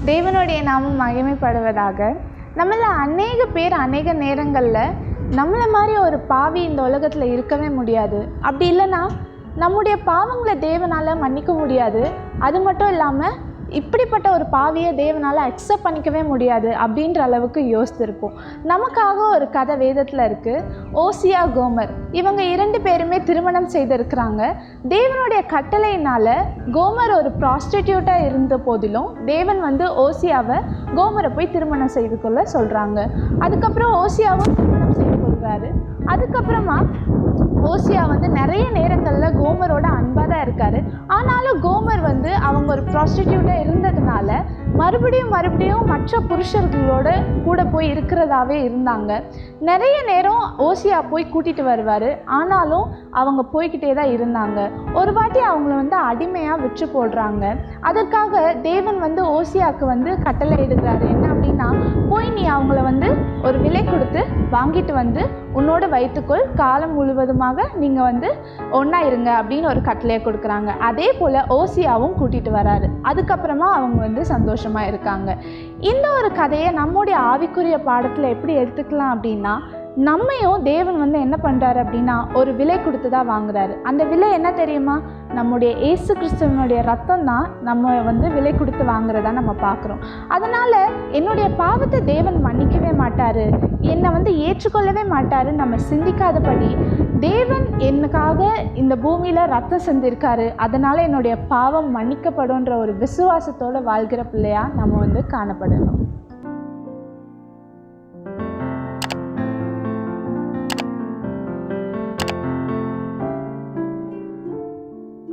தேவனுடைய நாமம் மகிமைப்படுவதாக. நம்மள அநேக பேர் அநேக நேரங்களில் நம்மளை மாதிரி ஒரு பாவி இந்த உலகத்தில் இருக்கவே முடியாது. அப்படி இல்லைன்னா நம்முடைய பாவங்களை தேவனால் மன்னிக்க முடியாது. அது மட்டும் இல்லாமல் இப்படிப்பட்ட ஒரு பாவியை தேவனால் அக்செப்ட் பண்ணிக்கவே முடியாது அப்படின்ற அளவுக்கு யோசித்திருப்போம். நமக்காக ஒரு கதை வேதத்தில் இருக்குது. ஓசியா, கோமர் இவங்க 2 பேருமே திருமணம் செய்திருக்கிறாங்க. தேவனுடைய கட்டளையினால் கோமர் ஒரு ப்ராஸ்டிடியூட்டாக இருந்த போதிலும் தேவன் ஓசியாவை கோமரை போய் திருமணம் செய்து கொள்ள சொல்கிறாங்க. அதுக்கப்புறம் ஓசியாவும் திருமணம் செய்து கொள்கிறாரு. அதுக்கப்புறமா ஓசியா நிறைய நேரங்களில் கோமரோட அன்பாக தான் இருக்கார். ஆனாலும் கோமர் அவங்க ஒரு ப்ராஸ்டிடியூட்டாக இருந்ததுனால மறுபடியும் மற்ற புருஷர்களோட கூட போய் இருக்கிறதாவே இருந்தாங்க. நிறைய நேரம் ஓசியா போய் கூட்டிகிட்டு வருவார். ஆனாலும் அவங்க போய்கிட்டே தான் இருந்தாங்க. ஒரு வாட்டி அவங்கள அடிமையாக விற்று போடுறாங்க. அதற்காக தேவன் ஓசியாவுக்கு கட்டளை இடுகிறாரு. என்ன அப்படின்னா, போய் நீ அவங்கள ஒரு விலை கொடுத்து வாங்கிட்டு உன்னோட வைத்துக்கொள், காலம் முழுவதுமாக நீங்கள் ஒன்றா இருங்க அப்படின்னு ஒரு கட்டளையை கொடுக்குறாங்க. அதே போல் ஓசியாவும் கூட்டிகிட்டு வராரு. அதுக்கப்புறமா அவங்க சந்தோஷமாக இருக்காங்க. இந்த ஒரு கதையை நம்முடைய ஆவிக்குரிய பாடத்தில் எப்படி எடுத்துக்கலாம் அப்படின்னா, நம்மையும் தேவன் என்ன பண்ணுறாரு அப்படின்னா ஒரு விலை கொடுத்து தான் வாங்குறாரு. அந்த விலை என்ன தெரியுமா? நம்முடைய இயேசு கிறிஸ்துவனுடைய ரத்தம் தான் நம்ம விலை கொடுத்து வாங்குறதா நம்ம பார்க்குறோம். அதனால் என்னுடைய பாவத்தை தேவன் மன்னிக்கவே மாட்டார், என்னை ஏற்றுக்கொள்ளவே மாட்டார் நம்ம சிந்திக்காதபடி தேவன் எனக்காக இந்த பூமியில் ரத்தம் செஞ்சிருக்காரு, அதனால் என்னுடைய பாவம் மன்னிக்கப்படும்ன்ற ஒரு விசுவாசத்தோடு வாழ்கிற பிள்ளையாக நம்ம காணப்படணும்.